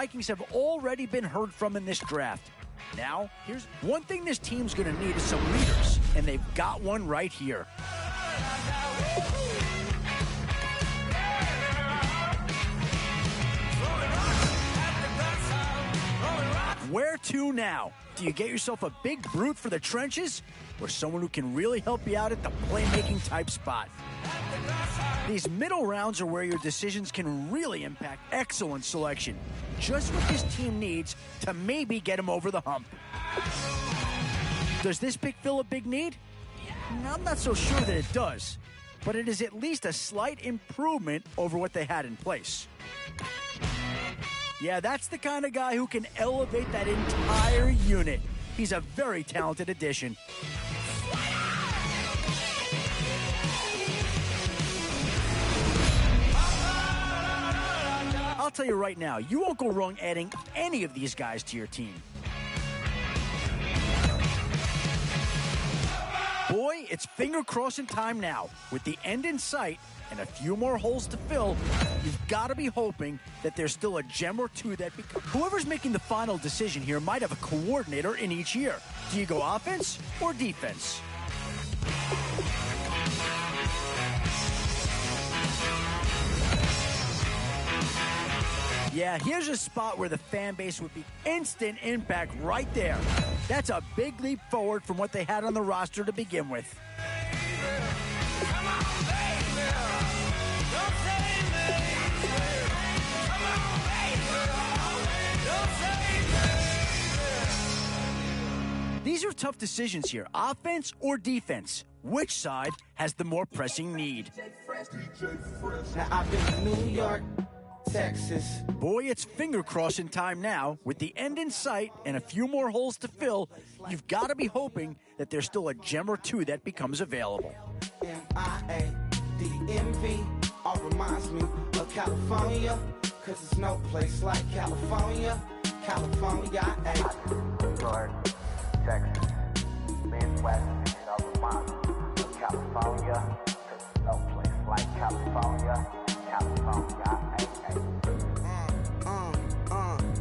Vikings have already been heard from in this draft. Now, here's one thing this team's going to need is some leaders, and they've got one right here. Where to now? Do you get yourself a big brute for the trenches, or someone who can really help you out at the playmaking type spot? These middle rounds are where your decisions can really impact excellent selection. Just what this team needs to maybe get them over the hump. Does this pick fill a big need? I'm not so sure that it does, but it is at least a slight improvement over what they had in place. Yeah, that's the kind of guy who can elevate that entire unit. He's a very talented addition. I'll tell you right now, you won't go wrong adding any of these guys to your team. Boy, it's finger-crossing time now. With the end in sight and a few more holes to fill, you've got to be hoping that there's still a gem or two that whoever's making the final decision here might have a coordinator in each year. Do you go offense or defense? Yeah, here's a spot where the fan base would be instant impact right there. That's a big leap forward from what they had on the roster to begin with. These are tough decisions here, offense or defense. Which side has the more pressing need? Now I've been to New York, Texas. Boy, it's finger-crossing time now. With the end in sight and a few more holes to fill, you've got to be hoping that there's still a gem or two that becomes available. MIADMV all reminds me of California, cause it's no place like California. California, New York, Texas, Midwest, it all reminds me of California, cause it's no place like California.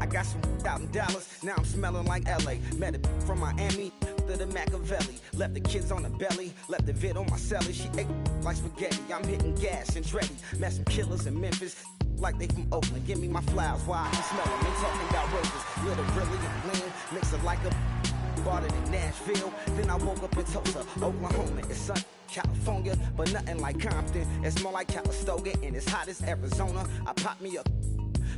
I got some out in Dallas, now I'm smelling like LA. Met it from Miami to the Machiavelli. Left the kids on the belly, left the vid on my celly. She ate like spaghetti, I'm hitting gas and Dreddy. Met some killers in Memphis, like they from Oakland. Give me my flowers while I smell them. They talking about roses, little really and lean. Mix it like a bought it in Nashville. Then I woke up in Tulsa, Oklahoma. It's sunny. California, but nothing like Compton. It's more like Calistoga, and it's hot as Arizona. I pop me a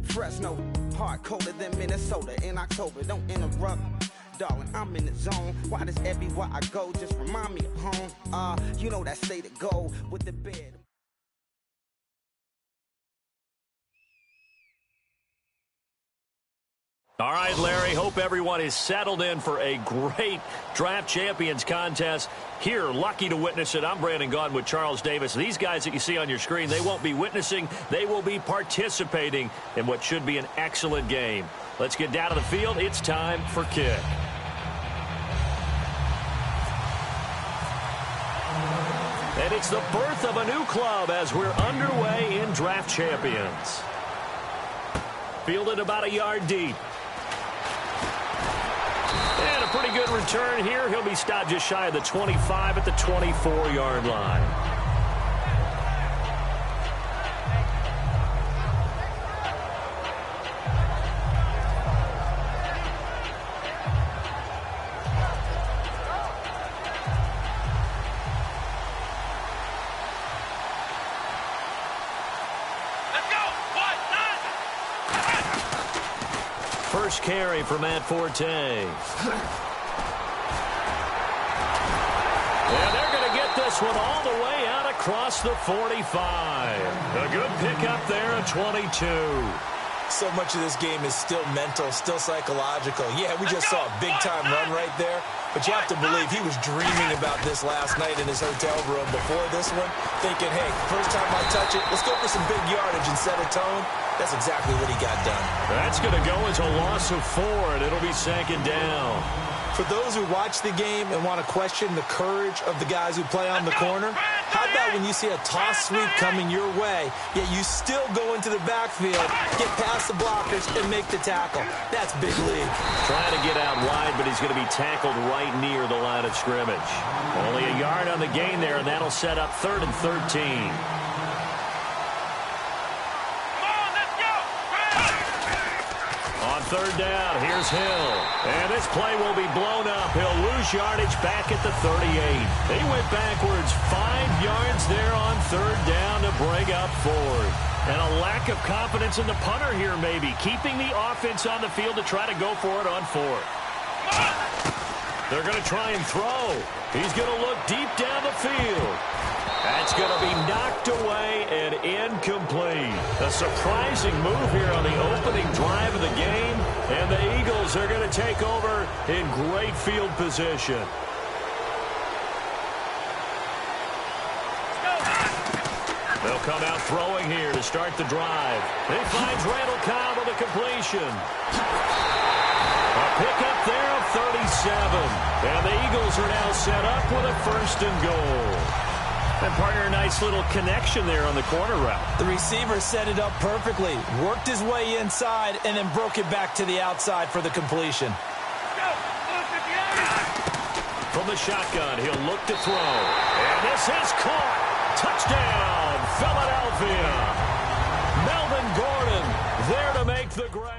Fresno, hard colder than Minnesota in October. Don't interrupt, darling, I'm in the zone. Why does everywhere I go just remind me of home? You know that state of gold with the bed. All right, Larry, hope everyone is settled in for a great Draft Champions contest. Here, lucky to witness it. I'm Brandon Gaudin with Charles Davis. These guys that you see on your screen, they won't be witnessing. They will be participating in what should be an excellent game. Let's get down to the field. It's time for kick. And it's the birth of a new club as we're underway in Draft Champions. Fielded about a yard deep. And a pretty good return here. He'll be stopped just shy of the 25 at the 24-yard line. First carry for Matt Forte. And they're going to get this one all the way out across the 45. A good pickup there at 22. So much of this game is still mental, still psychological. Yeah, we just saw a big-time run right there, but you have to believe he was dreaming about this last night in his hotel room before this one, thinking, hey, first time I touch it, let's go for some big yardage and set a tone. That's exactly what he got done. That's going to go as a loss of 4, and it'll be second down. For those who watch the game and want to question the courage of the guys who play on the corner, How about when you see a toss sweep coming your way, yet you still go into the backfield, get past the blockers, and make the tackle? That's big league. Trying to get out wide, but he's going to be tackled right near the line of scrimmage. Only a yard on the gain there, and that'll set up 3rd and 13. On 3rd down, here's Hill. And this play will be blown up. He'll lose yardage back at the 38. They went backwards 5 yards there on 3rd down to bring up 4th. And a lack of confidence in the punter here maybe, keeping the offense on the field to try to go for it on 4th. They're going to try and throw. He's going to look deep down the field. That's going to be knocked away and incomplete. A surprising move here on the opening drive of the game, and the Eagles are going to take over in great field position. They'll come out throwing here to start the drive. He finds Randall Cobb on the completion. A pickup there of 37. And the Eagles are now set up with a 1st and goal. And partner, a nice little connection there on the corner route. The receiver set it up perfectly, worked his way inside, and then broke it back to the outside for the completion. From the shotgun, he'll look to throw. And this is caught. Touchdown, Philadelphia. Melvin Gordon there to make the grab.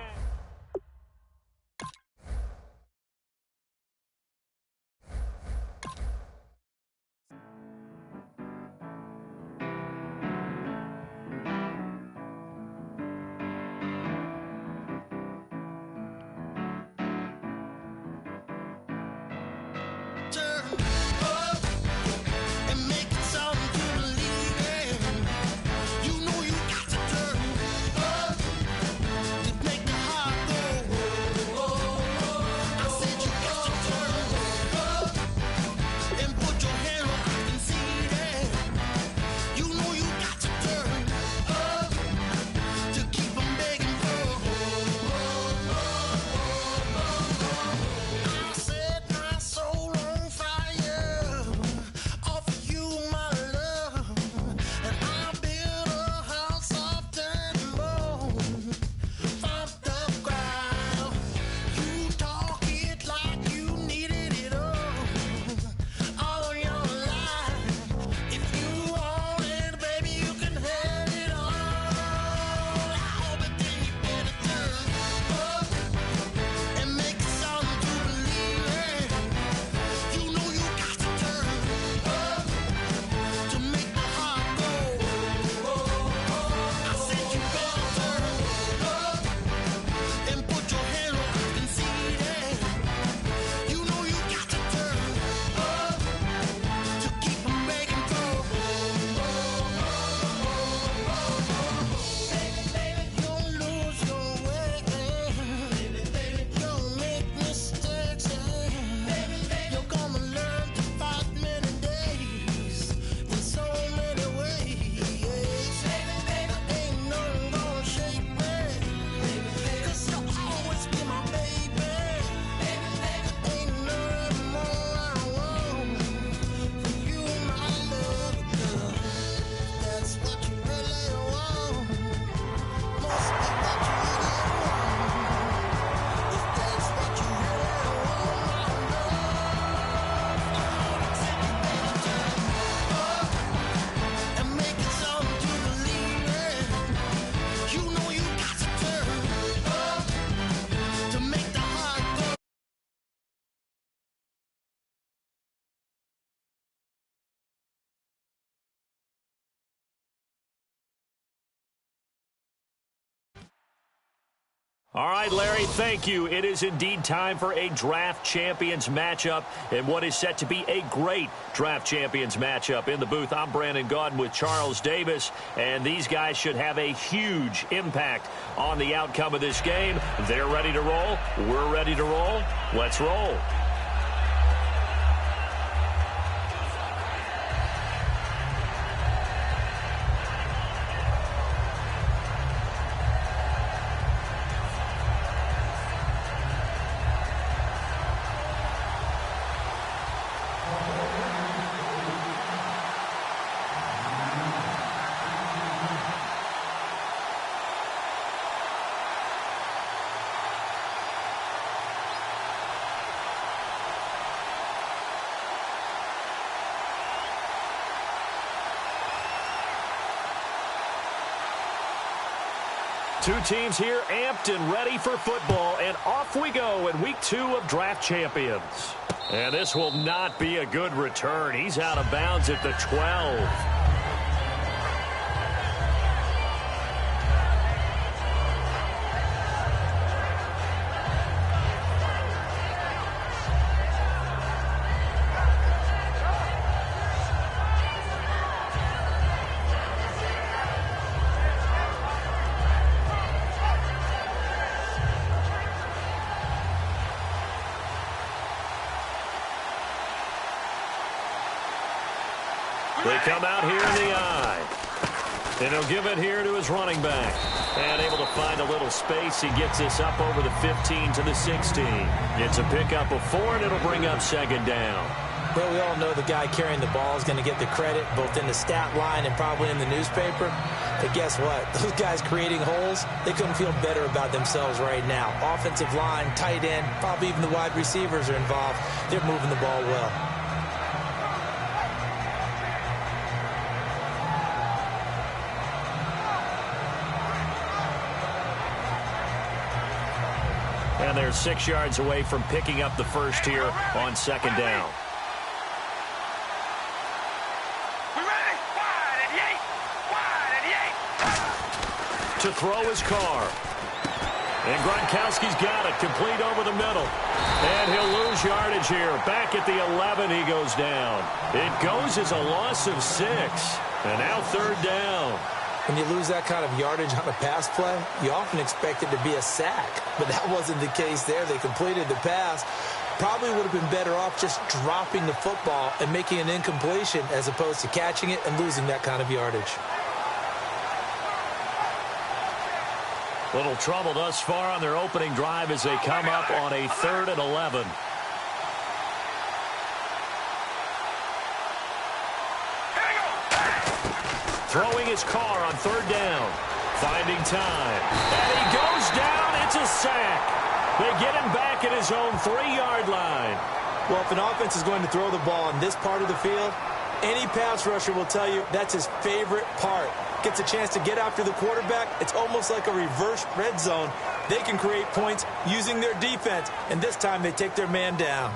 All right, Larry, thank you. It is indeed time for a draft champions matchup and what is set to be a great draft champions matchup. In the booth, I'm Brandon Gaudin with Charles Davis, and these guys should have a huge impact on the outcome of this game. They're ready to roll. We're ready to roll. Let's roll. Two teams here amped and ready for football, and off we go in week 2 of Draft Champions. And this will not be a good return. He's out of bounds at the 12. They come out here in the eye. And he'll give it here to his running back. And able to find a little space. He gets this up over the 15 to the 16. It's a pickup of 4, and it'll bring up second down. Well, we all know the guy carrying the ball is going to get the credit, both in the stat line and probably in the newspaper. But guess what? Those guys creating holes, they couldn't feel better about themselves right now. Offensive line, tight end, probably even the wide receivers are involved. They're moving the ball well. And they're 6 yards away from picking up the first here on second down. To throw his car. And Gronkowski's got it, complete over the middle. And he'll lose yardage here. Back at the 11, he goes down. It goes as a loss of 6. And now third down. When you lose that kind of yardage on a pass play, you often expect it to be a sack. But that wasn't the case there. They completed the pass. Probably would have been better off just dropping the football and making an incompletion as opposed to catching it and losing that kind of yardage. Little trouble thus far on their opening drive as they come up on a 3rd and 11. Throwing his car on third down. Finding time. And he goes down. It's a sack. They get him back at his own 3-yard line. Well, if an offense is going to throw the ball in this part of the field, any pass rusher will tell you that's his favorite part. Gets a chance to get after the quarterback. It's almost like a reverse red zone. They can create points using their defense, and this time they take their man down.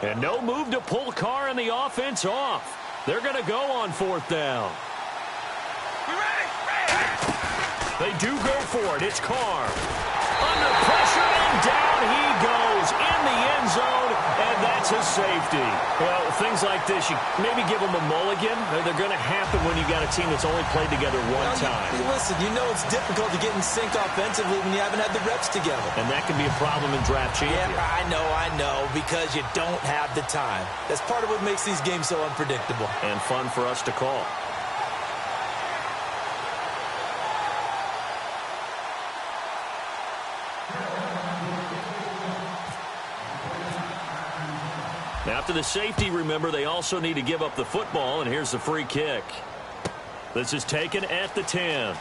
And no move to pull Carr and the offense off. They're going to go on 4th down. They do go for it. It's Carr. Under pressure, and down he goes in the end zone, and that's a safety. Well, things like this, you maybe give them a mulligan. They're going to happen when you got a team that's only played together one time. Listen, you know it's difficult to get in sync offensively when you haven't had the reps together. And that can be a problem in draft champions. Yeah, I know, because you don't have the time. That's part of what makes these games so unpredictable. And fun for us to call. After the safety, remember, they also need to give up the football, and here's the free kick. This is taken at the 10.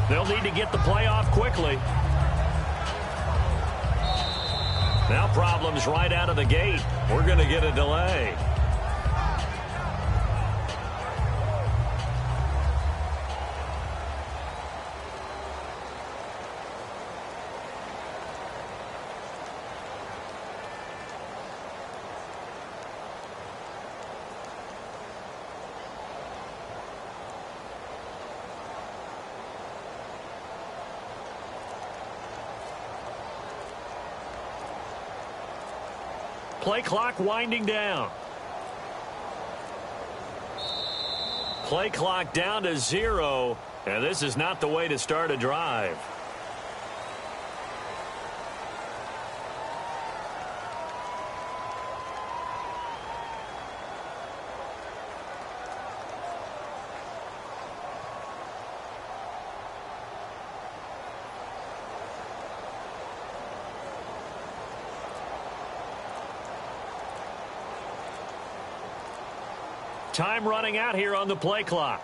They'll need to get the play off quickly. Now problems right out of the gate. We're going to get a delay. Play clock winding down. Play clock down to 0, and this is not the way to start a drive. Time running out here on the play clock.